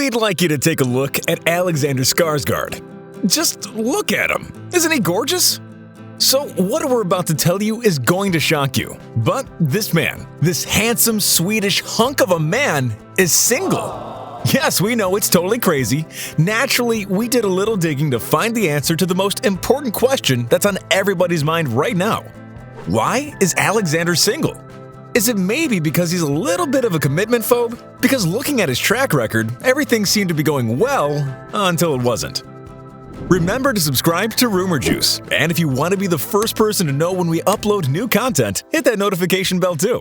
We'd like you to take a look at Alexander Skarsgard. Just look at him. Isn't he gorgeous? So what we're about to tell you is going to shock you. But this man, this handsome Swedish hunk of a man, is single. Yes, we know it's totally crazy. Naturally, we did a little digging to find the answer to the most important question that's on everybody's mind right now. Why is Alexander single? Is it maybe because he's a little bit of a commitment phobe? Because looking at his track record, everything seemed to be going well until it wasn't. Remember to subscribe to Rumour Juice, and if you want to be the first person to know when we upload new content, hit that notification bell too.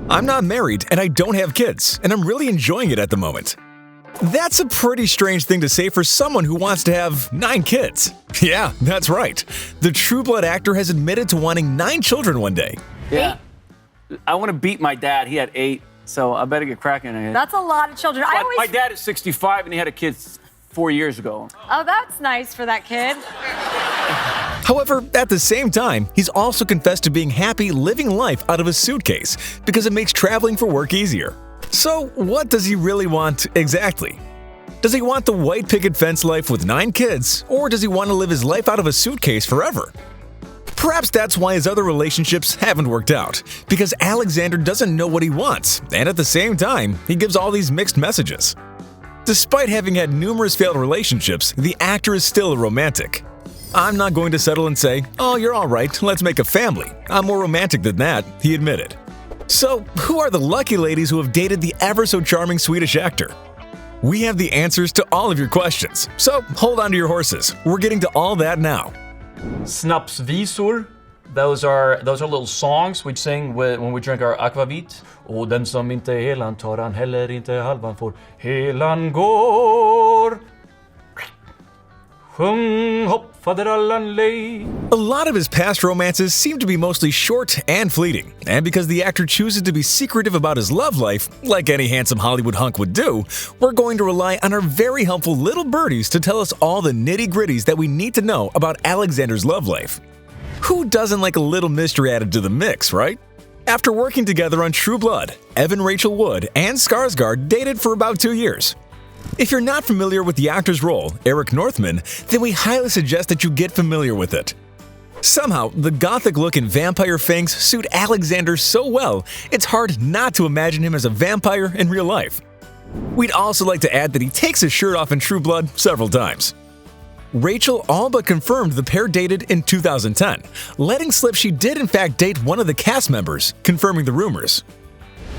I'm not married and I don't have kids, and I'm really enjoying it at the moment. That's a pretty strange thing to say for someone who wants to have 9 kids. Yeah, that's right. The True Blood actor has admitted to wanting 9 children one day. Yeah. I want to beat my dad. He had 8, so I better get cracking on it. That's a lot of children. My dad is 65, and he had a kid 4 years ago. Oh, that's nice for that kid. However, at the same time, he's also confessed to being happy living life out of a suitcase because it makes traveling for work easier. So, what does he really want exactly? Does he want the white picket fence life with 9 kids, or does he want to live his life out of a suitcase forever? Perhaps that's why his other relationships haven't worked out, because Alexander doesn't know what he wants, and at the same time, he gives all these mixed messages. Despite having had numerous failed relationships, the actor is still a romantic. "I'm not going to settle and say, oh, you're all right, let's make a family. I'm more romantic than that," he admitted. So, who are the lucky ladies who have dated the ever-so-charming Swedish actor? We have the answers to all of your questions, so hold on to your horses. We're getting to all that now. Snapsvisor. Those are little songs we sing when we drink our akvavit. Och den som inte är helan tar han heller inte halvan får. Helan går. Sjung hopp faderallan lej. A lot of his past romances seem to be mostly short and fleeting, and because the actor chooses to be secretive about his love life, like any handsome Hollywood hunk would do, we're going to rely on our very helpful little birdies to tell us all the nitty-gritties that we need to know about Alexander's love life. Who doesn't like a little mystery added to the mix, right? After working together on True Blood, Evan Rachel Wood and Skarsgard dated for about 2 years. If you're not familiar with the actor's role, Eric Northman, then we highly suggest that you get familiar with it. Somehow, the gothic look and vampire fangs suit Alexander so well, it's hard not to imagine him as a vampire in real life. We'd also like to add that he takes his shirt off in True Blood several times. Rachel all but confirmed the pair dated in 2010, letting slip she did in fact date one of the cast members, confirming the rumors.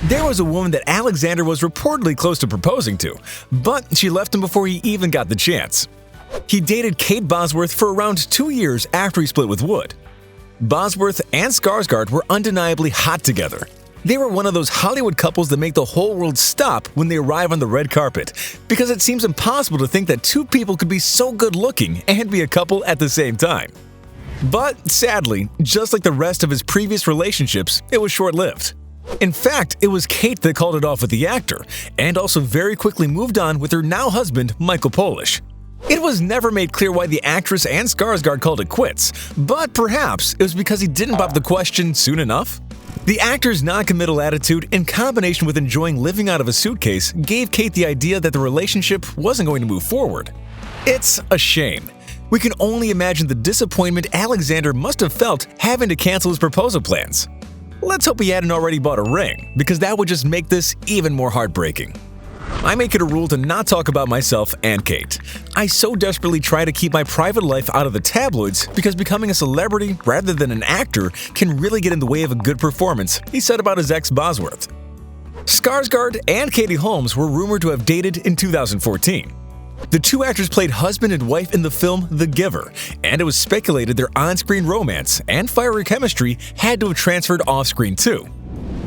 There was a woman that Alexander was reportedly close to proposing to, but she left him before he even got the chance. He dated Kate Bosworth for around 2 years after he split with Wood. Bosworth and Skarsgard were undeniably hot together. They were one of those Hollywood couples that make the whole world stop when they arrive on the red carpet, because it seems impossible to think that 2 people could be so good-looking and be a couple at the same time. But sadly, just like the rest of his previous relationships, it was short-lived. In fact, it was Kate that called it off with the actor, and also very quickly moved on with her now husband, Michael Polish. It was never made clear why the actress and Skarsgard called it quits, but perhaps it was because he didn't pop the question soon enough? The actor's non-committal attitude, in combination with enjoying living out of a suitcase, gave Kate the idea that the relationship wasn't going to move forward. It's a shame. We can only imagine the disappointment Alexander must have felt having to cancel his proposal plans. Let's hope he hadn't already bought a ring, because that would just make this even more heartbreaking. I make it a rule to not talk about myself and Kate. I so desperately try to keep my private life out of the tabloids because becoming a celebrity rather than an actor can really get in the way of a good performance, he said about his ex Bosworth. Skarsgard and Katie Holmes were rumored to have dated in 2014. The 2 actors played husband and wife in the film The Giver, and it was speculated their on-screen romance and fiery chemistry had to have transferred off-screen too.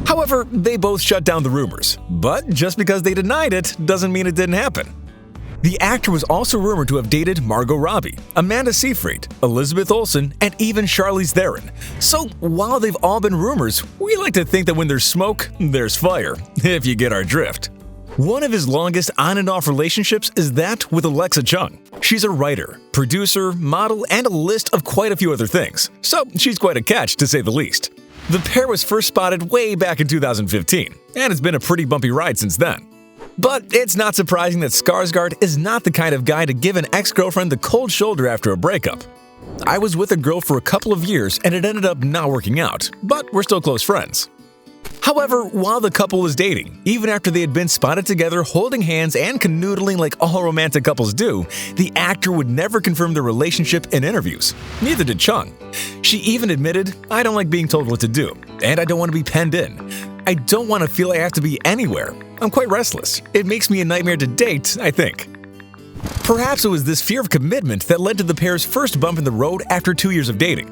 However, they both shut down the rumors, but just because they denied it doesn't mean it didn't happen. The actor was also rumored to have dated Margot Robbie, Amanda Seyfried, Elizabeth Olsen, and even Charlize Theron. So while they've all been rumors, we like to think that when there's smoke, there's fire, if you get our drift. One of his longest on and off relationships is that with Alexa Chung. She's a writer, producer, model, and a list of quite a few other things, so she's quite a catch to say the least. The pair was first spotted way back in 2015, and it's been a pretty bumpy ride since then. But it's not surprising that Skarsgard is not the kind of guy to give an ex-girlfriend the cold shoulder after a breakup. I was with a girl for a couple of years and it ended up not working out, but we're still close friends. However, while the couple was dating, even after they had been spotted together holding hands and canoodling like all romantic couples do, the actor would never confirm their relationship in interviews. Neither did Chung. She even admitted, "I don't like being told what to do, and I don't want to be penned in. I don't want to feel I have to be anywhere. I'm quite restless. It makes me a nightmare to date, I think." Perhaps it was this fear of commitment that led to the pair's first bump in the road after 2 years of dating.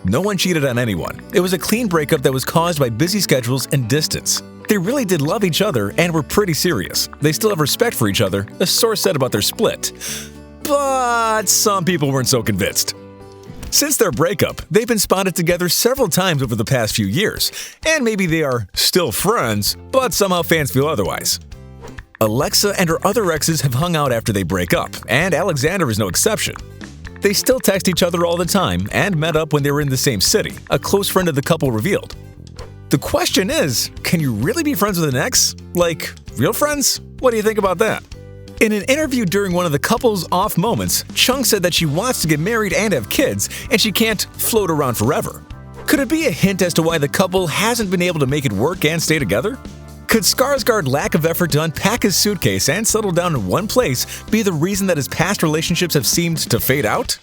No one cheated on anyone. It was a clean breakup that was caused by busy schedules and distance. They really did love each other and were pretty serious. They still have respect for each other, a source said about their split. But some people weren't so convinced. Since their breakup, they've been spotted together several times over the past few years, and maybe they are still friends, but somehow fans feel otherwise. Alexa and her other exes have hung out after they break up, and Alexander is no exception. They still text each other all the time and met up when they were in the same city, a close friend of the couple revealed. The question is, can you really be friends with an ex? Like, real friends? What do you think about that? In an interview during one of the couple's off moments, Chung said that she wants to get married and have kids, and she can't float around forever. Could it be a hint as to why the couple hasn't been able to make it work and stay together? Could Skarsgard's lack of effort to unpack his suitcase and settle down in one place be the reason that his past relationships have seemed to fade out?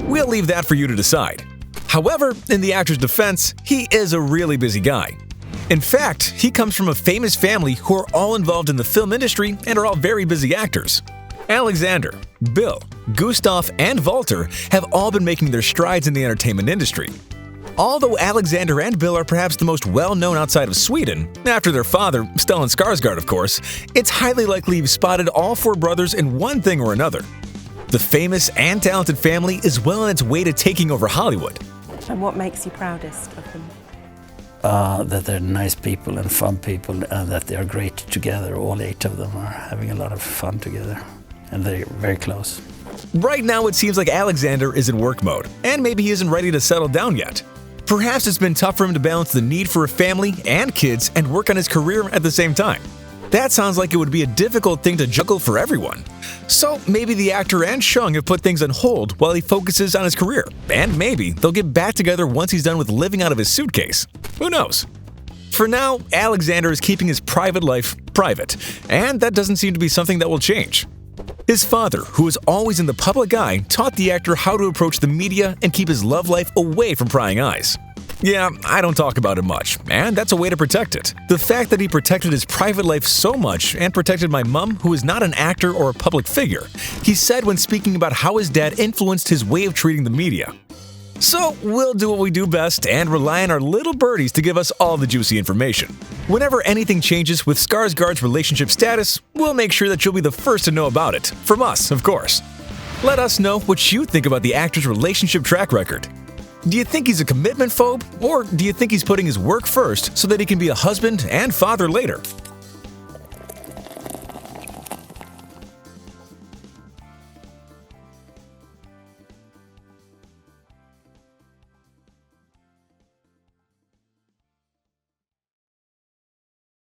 We'll leave that for you to decide. However, in the actor's defense, he is a really busy guy. In fact, he comes from a famous family who are all involved in the film industry and are all very busy actors. Alexander, Bill, Gustaf, and Valter have all been making their strides in the entertainment industry. Although Alexander and Bill are perhaps the most well-known outside of Sweden, after their father, Stellan Skarsgard of course, it's highly likely you've spotted all four brothers in one thing or another. The famous and talented family is well on its way to taking over Hollywood. And what makes you proudest of them? That they're nice people and fun people, and that they are great together. All 8 of them are having a lot of fun together, and they're very close. Right now it seems like Alexander is in work mode, and maybe he isn't ready to settle down yet. Perhaps it's been tough for him to balance the need for a family and kids and work on his career at the same time. That sounds like it would be a difficult thing to juggle for everyone. So maybe the actor and Chung have put things on hold while he focuses on his career, and maybe they'll get back together once he's done with living out of his suitcase. Who knows? For now, Alexander is keeping his private life private, and that doesn't seem to be something that will change. His father, who is always in the public eye, taught the actor how to approach the media and keep his love life away from prying eyes. Yeah, I don't talk about it much, and that's a way to protect it. The fact that he protected his private life so much and protected my mom, who is not an actor or a public figure, he said when speaking about how his dad influenced his way of treating the media. So we'll do what we do best and rely on our little birdies to give us all the juicy information. Whenever anything changes with Skarsgard's relationship status, we'll make sure that you'll be the first to know about it. From us, of course. Let us know what you think about the actor's relationship track record. Do you think he's a commitment phobe, or do you think he's putting his work first so that he can be a husband and father later?